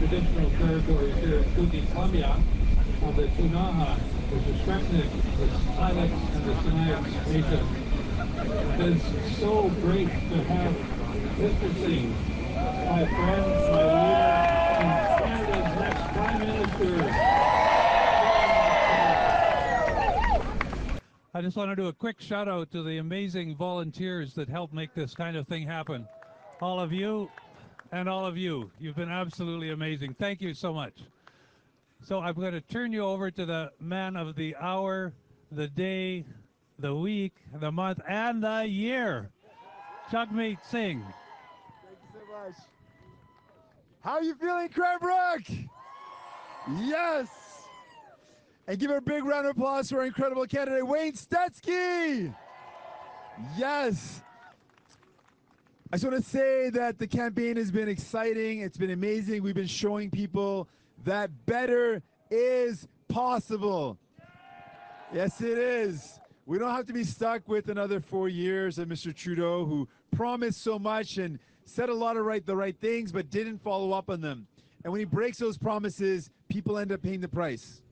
traditional territories here, including Columbia, the Ktunaxa, the Shushpeknik, the Syilx, and the Sinixt Nation. It is so great to have Mr. Singh, my friend, my leader, and Canada's next Prime Minister. I just want to do a quick shout out to the amazing volunteers that help make this kind of thing happen. All of you and all of you, you've been absolutely amazing. Thank you so much. So I'm going to turn you over to the man of the hour, the day, the week, the month, and the year, Jagmeet Singh. Thank you so much. How are you feeling, Cranbrook? Yes. And give a big round of applause for our incredible candidate, Wayne Stetsky. Yes. I just want to say that the campaign has been exciting. It's been amazing. We've been showing people that better is possible. Yes, it is. We don't have to be stuck with another 4 years of Mr. Trudeau, who promised so much and said a lot of the right things, but didn't follow up on them. And when he breaks those promises, people end up paying the price.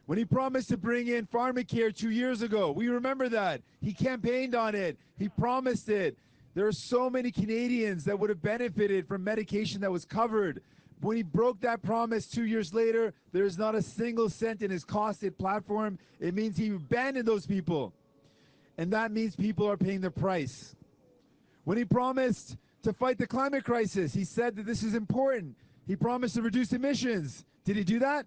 When he promised to bring in pharmacare 2 years ago, we remember that. He campaigned on it. He promised it. There are so many Canadians that would have benefited from medication that was covered. When he broke that promise 2 years later, there's not a single cent in his costed platform. It means he abandoned those people. And that means people are paying the price. When he promised to fight the climate crisis, he said that this is important. He promised to reduce emissions. Did he do that?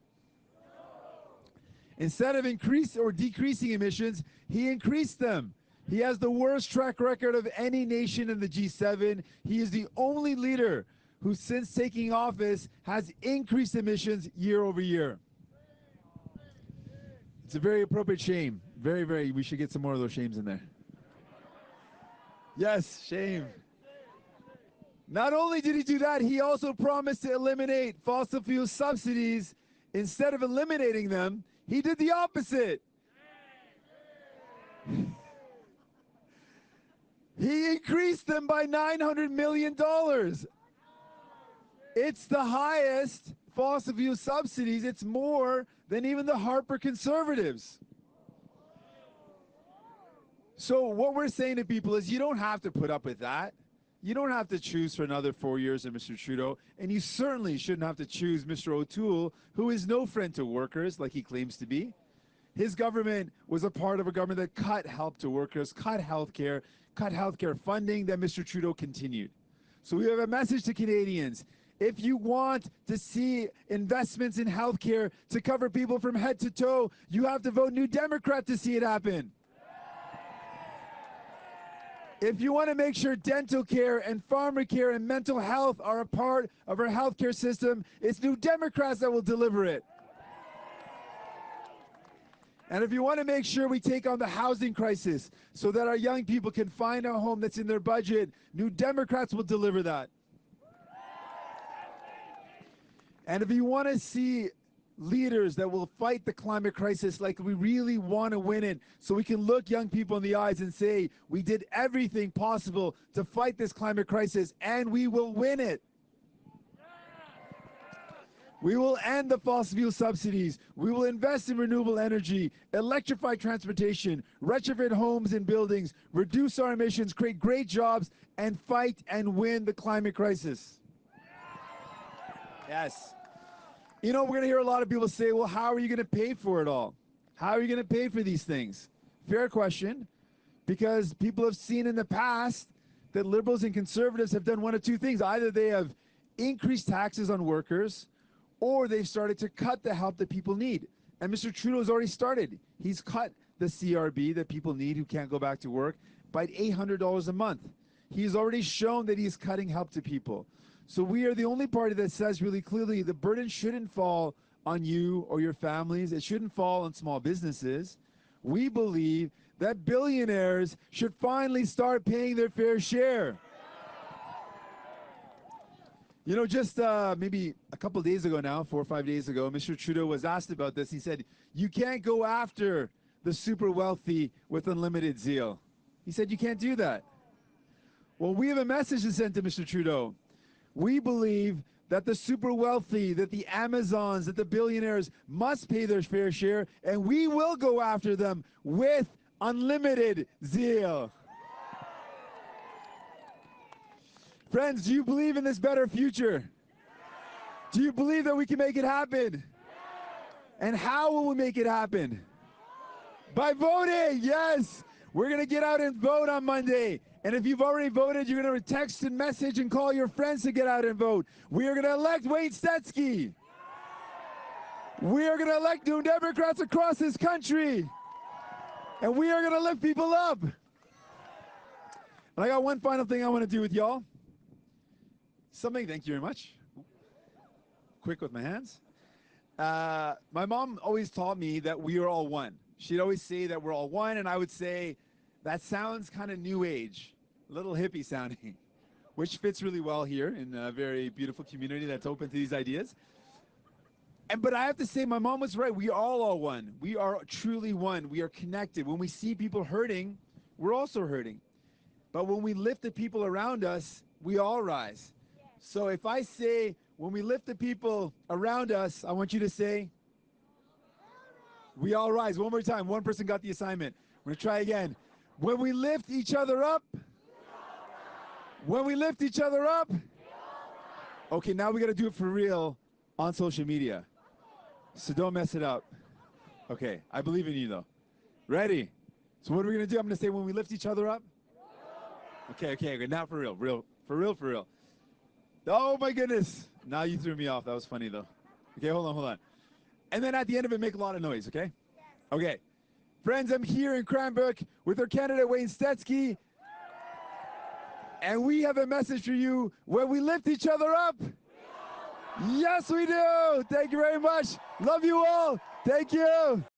Instead of decreasing emissions, he increased them. He has the worst track record of any nation in the G7. He is the only leader who, since taking office, has increased emissions year over year. It's a very appropriate shame. Very, we should get some more of those shames in there. Yes, shame. Not only did he do that, he also promised to eliminate fossil fuel subsidies. Instead of eliminating them, he did the opposite. He increased them by $900 million. It's the highest fossil fuel subsidies. It's more than even the Harper Conservatives. So what we're saying to people is you don't have to put up with that. You don't have to choose for another 4 years of Mr. Trudeau, and you certainly shouldn't have to choose Mr. O'Toole, who is no friend to workers like he claims to be. His government was a part of a government that cut help to workers, cut healthcare funding that Mr. Trudeau continued. So we have a message to Canadians. If you want to see investments in healthcare to cover people from head to toe, you have to vote New Democrat to see it happen. If you want to make sure dental care and pharmacare and mental health are a part of our healthcare system, it's New Democrats that will deliver it. And if you want to make sure we take on the housing crisis so that our young people can find a home that's in their budget, New Democrats will deliver that. And if you want to see leaders that will fight the climate crisis like we really want to win it, so we can look young people in the eyes and say, we did everything possible to fight this climate crisis and we will win it. We will end the fossil fuel subsidies. We will invest in renewable energy, electrify transportation, retrofit homes and buildings, reduce our emissions, create great jobs, and fight and win the climate crisis. Yes. You know, we're going to hear a lot of people say, well, how are you going to pay for it all? How are you going to pay for these things? Fair question, because people have seen in the past that Liberals and Conservatives have done one of two things. Either they have increased taxes on workers, or they've started to cut the help that people need. And Mr. Trudeau has already started. He's cut the CRB that people need who can't go back to work by $800 a month. He's already shown that he's cutting help to people. So we are the only party that says really clearly the burden shouldn't fall on you or your families. It shouldn't fall on small businesses. We believe that billionaires should finally start paying their fair share. You know, just maybe a couple days ago now, 4 or 5 days ago, Mr. Trudeau was asked about this. He said, you can't go after the super wealthy with unlimited zeal. He said, you can't do that. Well, we have a message to send to Mr. Trudeau. We believe that the super wealthy, that the Amazons, that the billionaires must pay their fair share, and we will go after them with unlimited zeal. Friends, do you believe in this better future? Do you believe that we can make it happen? And how will we make it happen? By voting, yes. We're going to get out and vote on Monday. And if you've already voted, you're going to text and message and call your friends to get out and vote. We are going to elect Wayne Stetsky. We are going to elect new Democrats across this country. And we are going to lift people up. And I got one final thing I want to do with y'all. Thank you very much. Quick with my hands. My mom always taught me that we are all one. She'd always say that we're all one, and I would say, that sounds kind of new age, a little hippie sounding, which fits really well here in a very beautiful community that's open to these ideas. But I have to say, my mom was right. We are all one. We are truly one. We are connected. When we see people hurting, we're also hurting. But when we lift the people around us, we all rise. So if I say, when we lift the people around us, I want you to say, we all rise. One more time. One person got the assignment. We're going to try again. When we lift each other up, when we lift each other up, okay, now we got to do it for real on social media. So don't mess it up. Okay, I believe in you though. Ready? So what are we going to do? I'm going to say when we lift each other up. Okay, now for real. For real. Oh my goodness. Now you threw me off. That was funny though. Okay, hold on. And then at the end of it, make a lot of noise, okay? Okay. Friends, I'm here in Cranbrook with our candidate, Wayne Stetsky. And we have a message for you. When we lift each other up, yes, we do. Thank you very much. Love you all. Thank you.